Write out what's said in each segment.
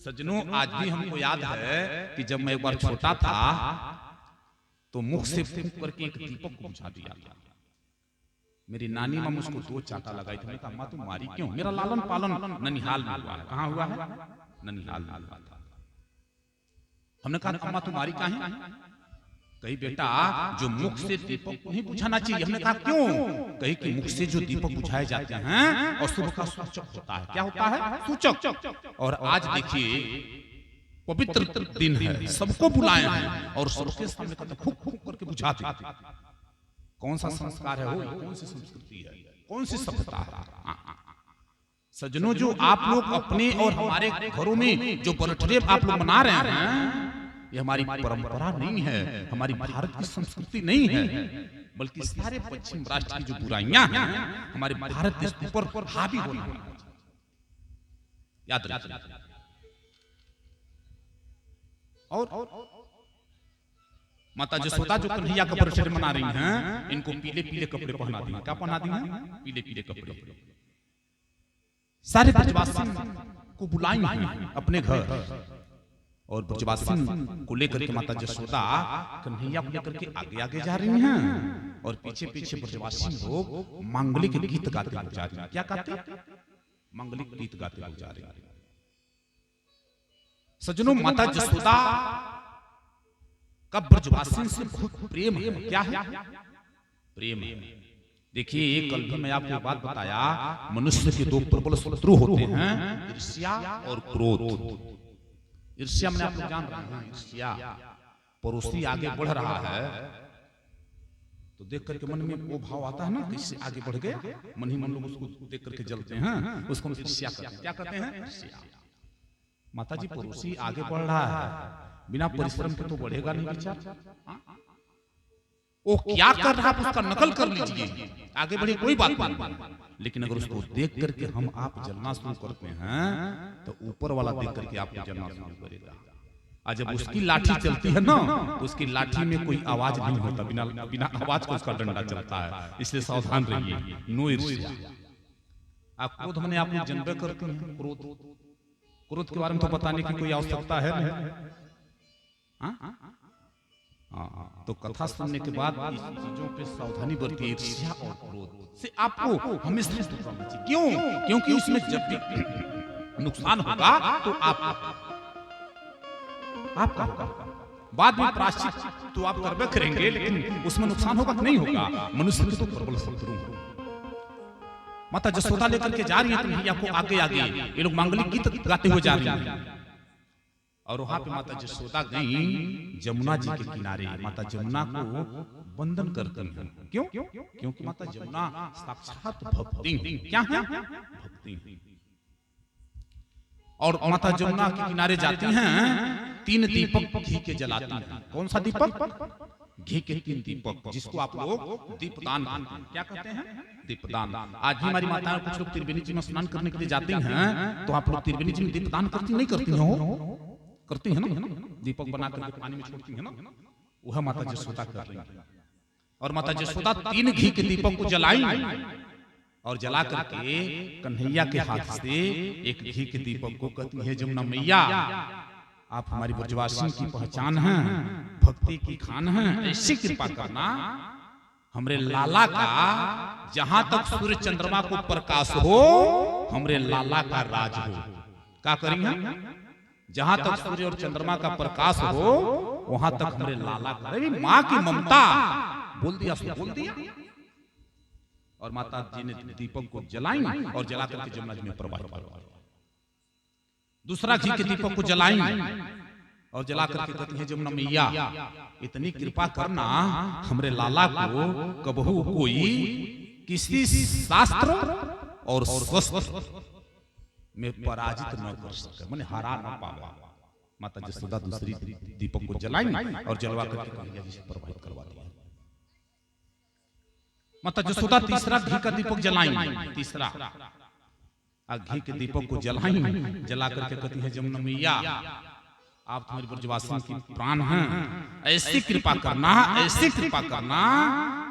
सज्जनों, आज भी हमको याद है कि जब मैं एक बार छोटा था तो मुख से फूंक करके एक दीपक को बुझा दिया था। मेरी नानी माँ मुझको 2 चांटा लगाई थी। मैंने कहा अम्मा तुम मारी क्यों? मेरा लालन पालन ननिहाल में हुआ है। कहाँ हुआ है? ननिहाल में हुआ था। हमने कहा अम्मा तुम मारी काहे? कही बेटा जो मुख से दीपक को नहीं बुझाना चाहिए। हमने कहा क्यों? कही कि मुख से जो दीपक बुझाए जाते हैं और शुभ का सूचक होता है। क्या होता है? सूचक। और आज देखिए पवित्र दिन है, सबको बुलाए हैं और सबके सामने कहते फूंक फूंक करके बुझाते। कौन सा संस्कार है वो? कौन सी संस्कृति है? कौन सी सभ्यता है? सज्जनों, जो आप लोग अपने और हमारे घरों में जो बर्थडे आप लोग मना रहे हैं, ये हमारी परंपरा नहीं है, हमारी भारत की संस्कृति नहीं है, बल्कि सारे पश्चिम राष्ट्र की जो बुराइयां हैं हमारे भारत देश के ऊपर हावी होना है। याद रखिए। और माता जसोदा जो कन्हैया का बर्थडे मना रही हैं, इनको पीले पीले कपड़े पहना दी। क्या पहना दी हैं? पीले पीले कपड़े। सारे ब्रजवासी को बुलाई अपने घर और ब्रजवासी को लेकर के माता जसोदा कन्हैया को लेकर के आगे आगे जा रही हैं और पीछे पीछे ब्रजवासी लोग मांगलिक गीत गाते हुए जा रहे हैं। क्या गाते? मांगलिक गीत गाते हुए जा रहे हैं। सज्जनों, माता जसोदा का ब्रजवासी से बहुत प्रेम है। क्या है? प्रेम है। देखिए कल भी मैं आपको बात बताया, मनुष्य के 2 प्रबल शत्रु होते हैं, ईर्ष्या और क्रोध। ईर्ष्या में आप लोग जान रहे हैं, ईर्ष्या पड़ोसी आगे बढ़ रहा है तो देख करके मन में वो भाव आता है ना कि इससे आगे बढ़ गया, मन ही मन लोग उसको देख करके जलते हैं, उसको ईर्ष्या कहते हैं। क्या कहते हैं? ईर्ष्या। माता जी पड़ोसी आगे बढ़ रहा है, बिना परिश्रम के तो बढ़ेगा नहीं बेचारा। वो क्या कर रहा है उसका नकल कर लीजिए, आगे बढ़े कोई बात नहीं, लेकिन अगर उसको देख करके हम आप जलना शुरू करते हैं तो ऊपर वाला देख करके आपको जलना शुरू करेगा। और जब उसकी लाठी चलती है ना तो उसकी लाठी में कोई आवाज नहीं होता, बिना आवाज को उसका डंडा चलता है। इसलिए सावधान रहिए, नो ईर्ष्या। आप क्रोध मैंने आप लोग जनबे करते हैं, क्रोध के बारे में तो बताने की कोई आवश्यकता है नहीं। तो कथा सुनने के बाद इस चीजों पे सावधानी बरतिए। ईर्ष्या और क्रोध से आपको हमेशा दूर रहना चाहिए। क्यों? क्योंकि उसमें जब भी नुकसान होगा तो आपका होगा। बाद में प्रायश्चित तो आप करबे करेंगे, लेकिन उसमें नुकसान होगा कि नहीं होगा? मनुष्य के तो प्रबल शत्रु हैं। माता जसोदा लेकर के जा रही है कन्हैया को आगे आगे, ये लोग मांगलिक गीत गाते हुए जा रही हैं और वहां पे माता जसोदा गई जमुना जी के किनारे। माता जमुना को वंदन करती हैं। क्यों? क्योंकि माता जमुना साक्षात भक्ति। क्या है? भक्ति। और माता जमुना के किनारे जाती हैं, 3 दीपक घी के जलाती हैं। कौन सा दीपक? घी के 3 दीपक, जिसको आप लोग दीपदान कहते हैं। क्या कहते हैं? दीपदान। आज भी हमारी माताएं कुछ लोग त्रिवेणी जी में स्नान करने के लिए जाती हैं, तो आप लोग त्रिवेणी जी में दीपदान करती नहीं करती हो? करती है ना, दीपक बना करके पानी में छोड़ती है ना, वह माता जसोदा कर रही है। और माता जसोदा 3 घी के दीपक को जलाई और जला करके कन्हैया के हाथ से एक घी के दीपक को कहती है, जमुना मैया आप हमारी ब्रजवासी की पहचान हैं, भक्ति की खान हैं, ऐसी कृपा करना हमरे लाला का जहां तक सूर्य चंद्रमा को प्रकाश हो, हमरे लाला का राज हो। क्या करेंगे? जहां तक सूर्य और चंद्रमा का प्रकाश हो वहां तक हमारे लाला का। माँ की ममता बोल दिया, बोल दिया। और माता जी ने दीपक को जलाई और जला करके जमुना जी में प्रवाहित कर। दूसरा घी के दीपक को जलाई और जला करके कहती है, जमुना मैया इतनी कृपा करना हमरे लाला को कबहू कोई किसी शास्त्र और शस्त्र में पराजित न कर सके, माने हरा न पावे। माता जसोदा दूसरी दीपक को जलाई और जलवा करके कन्हैया जी से प्रवाहित करवा दिया। माता जसोदा तीसरा घी का दीपक जलाई, तीसरा घी के दीपक को जलाई, जला करके कहती है, जमुना मैया आप तुम्हारी ब्रजवासी की प्राण हैं, ऐसी कृपा करना, ऐसी कृपा करना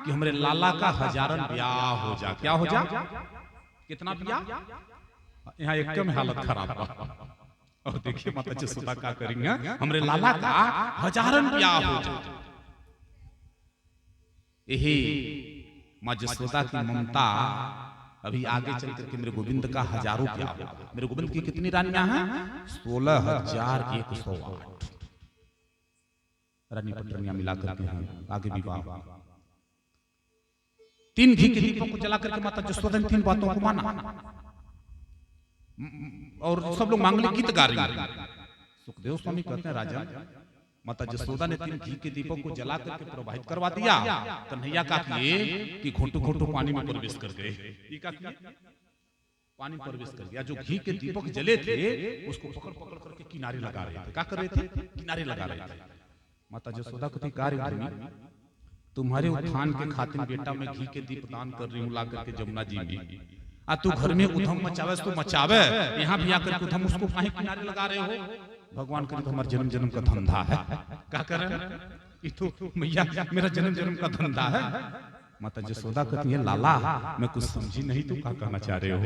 कि हमारे लाला का 1000 ब्याह हो जा। क्या हो जा? कितना ब्याह? यहाँ एक में हालत खराब बा। और देखिए माता जसोदा का करेंगे, हमरे लाला का हजारन ब्याह हो जाए। यही माँ जसोदा की ममता अभी आगे चल करके मेरे गोविंद का हजारों ब्याह होगा। मेरे गोविंद की कितनी रानियां हैं? 16,108 रानी पटरानियां मिला करके हैं। आगे विवाह 3 घी के दीपों को जला करके माता जसोदा ने 3 बातों को माना और सब लोग मांगलिक गीत गा रहे हैं। सुखदेव स्वामी कहते हैं राजा माता जसोदा ने 3 घी के दीपों को जला करके प्रवाहित करवा दिया। कन्हैया का किए कि घोंटू घोंटू पानी में प्रवेश कर गए। पानी में प्रवेश कर गया। जो घी के दीपक जले थे उसको पकड़ पकड़ करके किनारे लगा रहे थे। क्या कर रहे थे? किनारे लगा रहे थे। माता जसोदा कहती कार्य तुम्हारे उत्थान के खातिर बेटा मैं घी के दीप दान कर रही हूँ ला करके जमुना जी में। आ तू घर में उधम मचावे तो मचावे, यहाँ भी आकर के उधम उसको काहे किनारे लगा रहे हो? भगवान करे तो हमारा जन्म जन्म का धंधा है। क्या कर रहे तो मैया मेरा जन्म जन्म का धंधा है। माता जसोदा कहती है लाला मैं कुछ समझी नहीं, तू क्या कहना चाह रहे हो?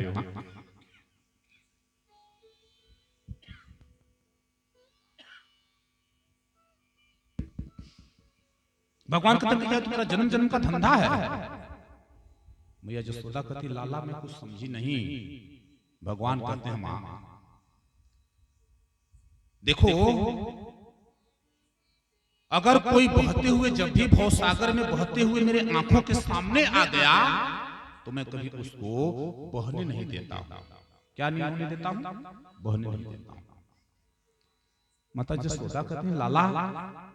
भगवान कहते हैं तुम्हारा जन्म जन्म का धंधा है। मैया जसोदा कहती लाला मैं कुछ समझी नहीं। भगवान कहते हैं मां देखो अगर कोई बहते हुए जब भी भवसागर में बहते हुए मेरे आंखों के सामने आ गया तो मैं कभी उसको बहने नहीं देता। क्या नहीं होने देता हूं? बहने नहीं देता। माता जसोदा कहते हैं लाला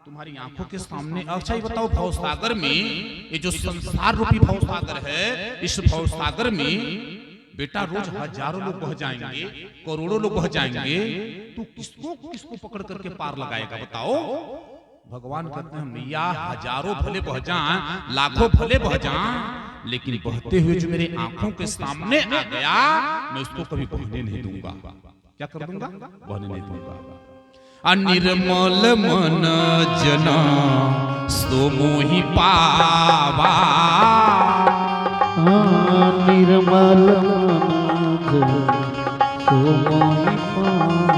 तुम्हारी आंखों के सामने अच्छा ही बताओ भवसागर में ये जो संसार रूपी भवसागर है, इस भवसागर में बेटा रोज हजारों लोग बह जाएंगे, करोड़ों लोग बह जाएंगे, तू किसको किसको पकड़ करके पार लगाएगा बताओ? भगवान कहते हैं मैया हजारों भले बह जाएं, लाखों भले बह जाएं, लेकिन बहते हुए जो मेरे आंखों के सामने आ गया मैं उसको कभी बहने नहीं दूंगा। क्या कर दूंगा? बहने नहीं दूंगा। अनिर्मल मन जना सो मोहि पावा। निर्मल मन सो मोहि पावा।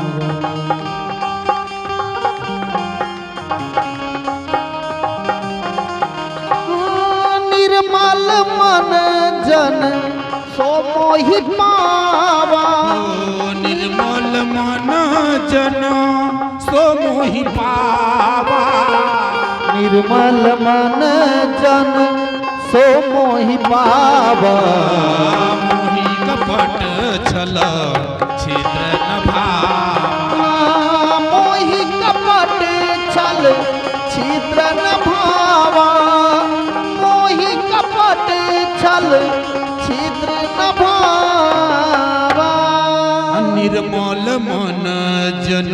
निर्मल मन जन सो मोहि पावा। निर्मल मन जन सो मोहि पावा। निर्मल मन जन सो मोहि पावा। मोहि कपट छल छिद्र न भावा। मोहि कपट छल छिद्र न भावा। मोहि कपट छल छिद्र न भावा। निर्मल मन जन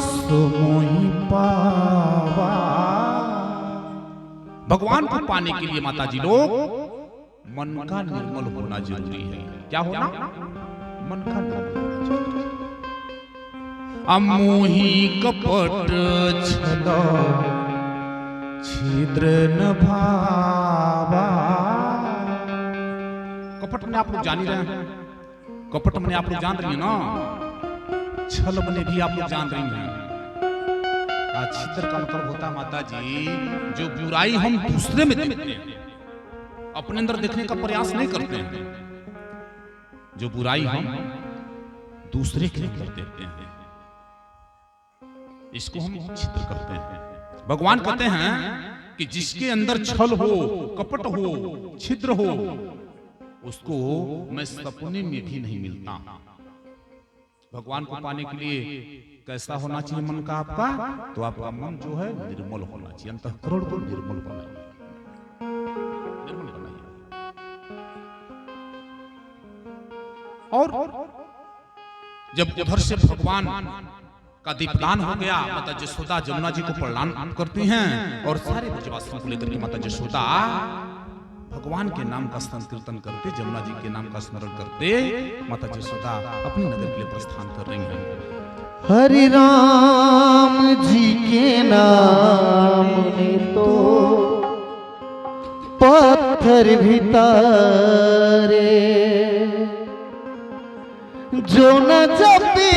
सो मोहि पावा। भगवान को पाने के लिए माता जी लोग मन का निर्मल होना जरूरी है। क्या होना? मन का निर्मल होना जरूरी है। मोहि कपट छल छिद्र न भावा। कपट में आप लोग जान ही रहे हैं, कपट में आप लोग जान रही हैं ना, छल में भी आप लोग जान रही हैं। छिद्र का मतलब होता है माता जी जो बुराई हम दूसरे में देखते हैं, अपने अंदर देखने का प्रयास नहीं करते हैं। जो बुराई हम दूसरे के लिए कर देते हैं इसको हम छिद्र कहते हैं। भगवान कहते हैं कि जिसके अंदर छल हो, कपट हो, छिद्र हो, उसको मैं सपने में भी नहीं मिलता। भगवान को पाने के लिए कैसा होना चाहिए मन का आपका? तो आपका मन जो है निर्मल होना चाहिए, अंतःकरण को निर्मल बनाइए, निर्मल बनाइए। और जब उधर से भगवान का दीपदान हो गया, माता जसोदा जमुना जी को प्रणाम करती हैं और सारे ब्रजवासियों को लेकर के माता जसोदा भगवान के नाम का संकीर्तन करते, जमुना जी के नाम का स्मरण करते माता जसोदा अपने नगर के लिए प्रस्थान कर रही हैं। हरि राम जी के नाम ने तो पत्थर भी तारे। जो न जपे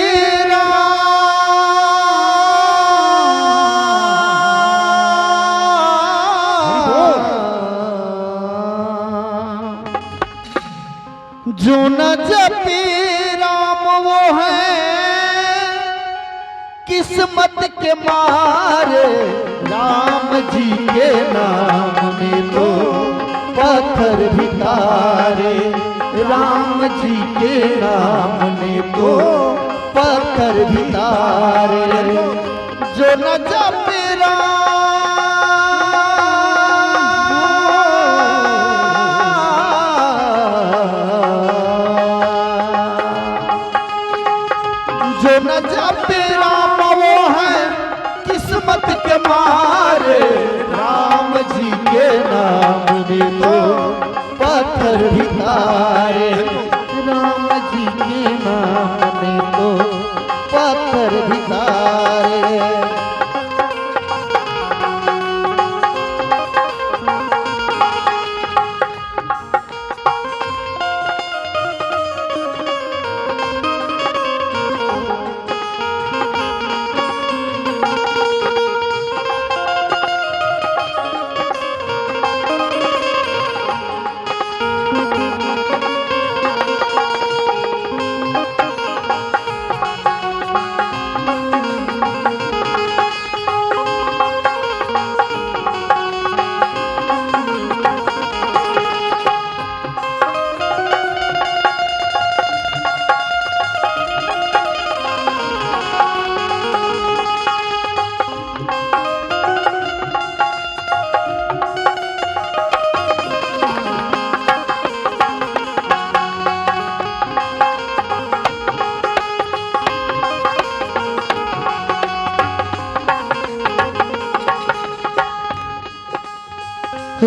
जो न जपे राम वो है किस्मत के मारे। राम जी के नाम में तो पत्थर भी तारे। राम जी के नाम में तो पत्थर भी तारे। जो न जपे जो न जपे राम वो है किस्मत के मारे। राम जी के नाम में तो पत्थर भी तारे। राम जी के नाम में तो पत्थर भी तारे।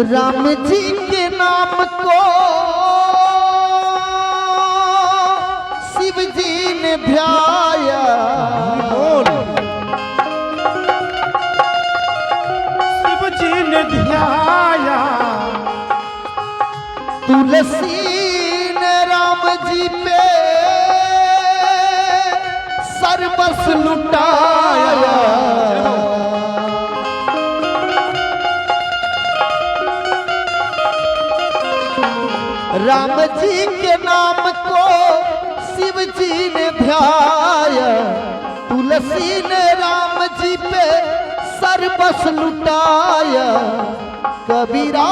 राम जी के नाम को शिव जी ने ध्याया। शिव जी ने ध्याया। तुलसी ने राम जी पे सर्वस्व लुटाया। राम जी के नाम को शिव जी ने ध्याया। तुलसी ने राम जी पे सर्वस्व लुटाया। कबीरा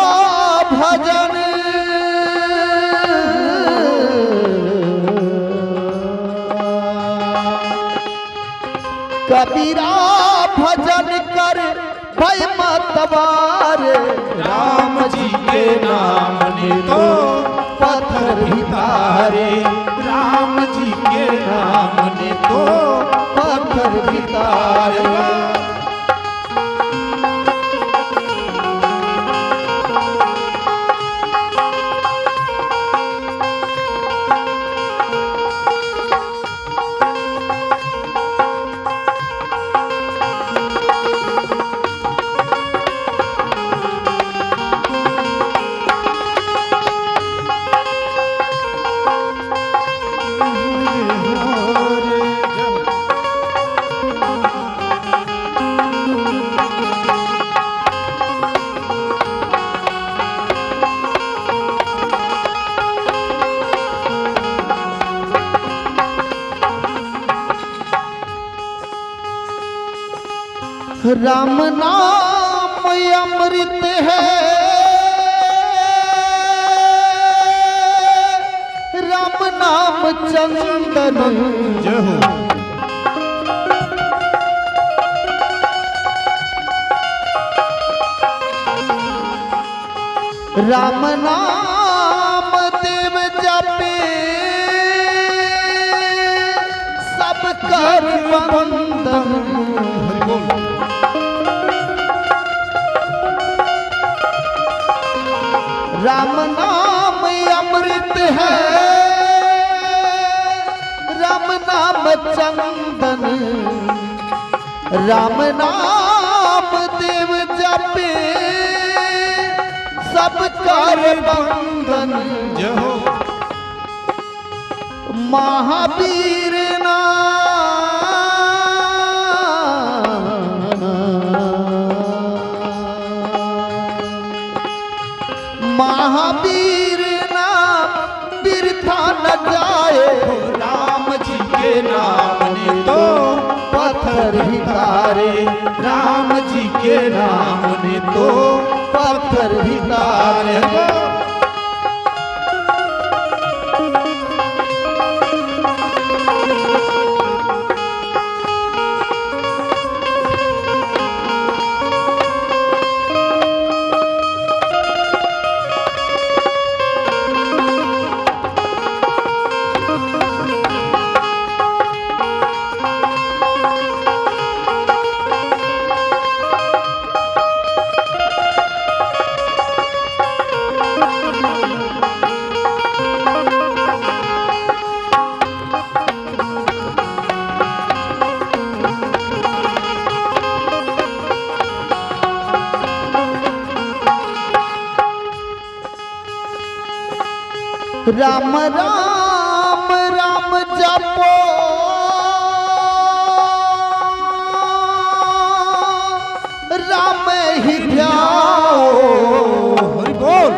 भजन कबीरा भजन कर भय मतवार। राम जी के नाम ने तो पत्थर भी तारे। राम जी के नाम ने तो पत्थर भी तारे। राम नाम अमृत है। राम नाम चंदन जय हो। राम नाम देव जपे सब कर बंदन। राम नाम अमृत है। राम नाम चंदन। राम नाम देव जपे सब कर बंधन। महावीर महावीर नाम बिरथा न जाए, राम जी के नाम ने तो पत्थर भी तारे, राम जी के नाम ने तो पत्थर भी तारे। राम राम राम जपो, राम ही ध्याओ। हरि बोल।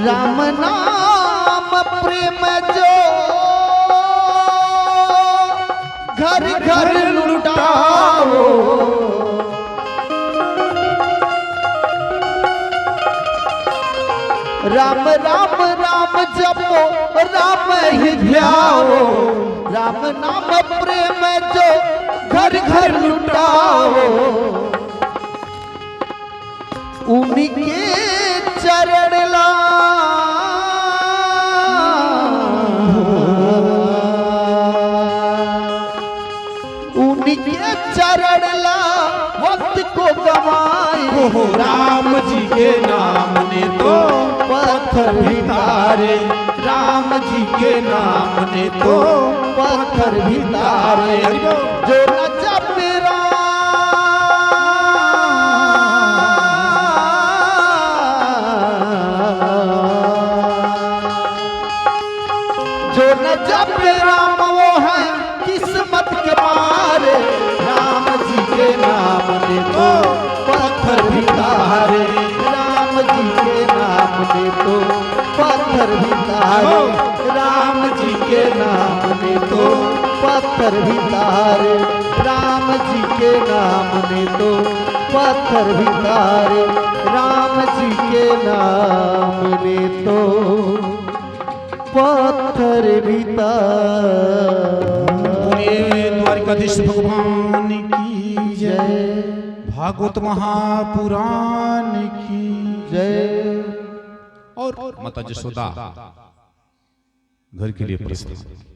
राम नाम प्रेम जो घर घर लुटाओ, राम राम राम जपो, राम ही ध्याओ। राम नाम प्रेम जो घर घर लुटाओ, उनके चरण ला उनके चरण ला वक्त को गवाए। राम जी के नाम ने तो पत्थर भी तारे, राम जी के नाम ने तो पत्थर भी तारे। जो न जपे जो न जपे राम वो है किस्मत के मारे। राम जी के नाम ने तो पत्थर भी तारे, राम जी के नाम ने तो पत्थर भी तारे, राम जी के नाम ने तो पत्थर भी तारे, राम जी के नाम ने तो पत्थर भी तारे, राम जी के नाम ने तो पत्थर भी तारे। द्वारिकाधीश भगवान की जय, भागवत महापुराण की जय। और माता जसोदा घर के लिए प्रस्थान।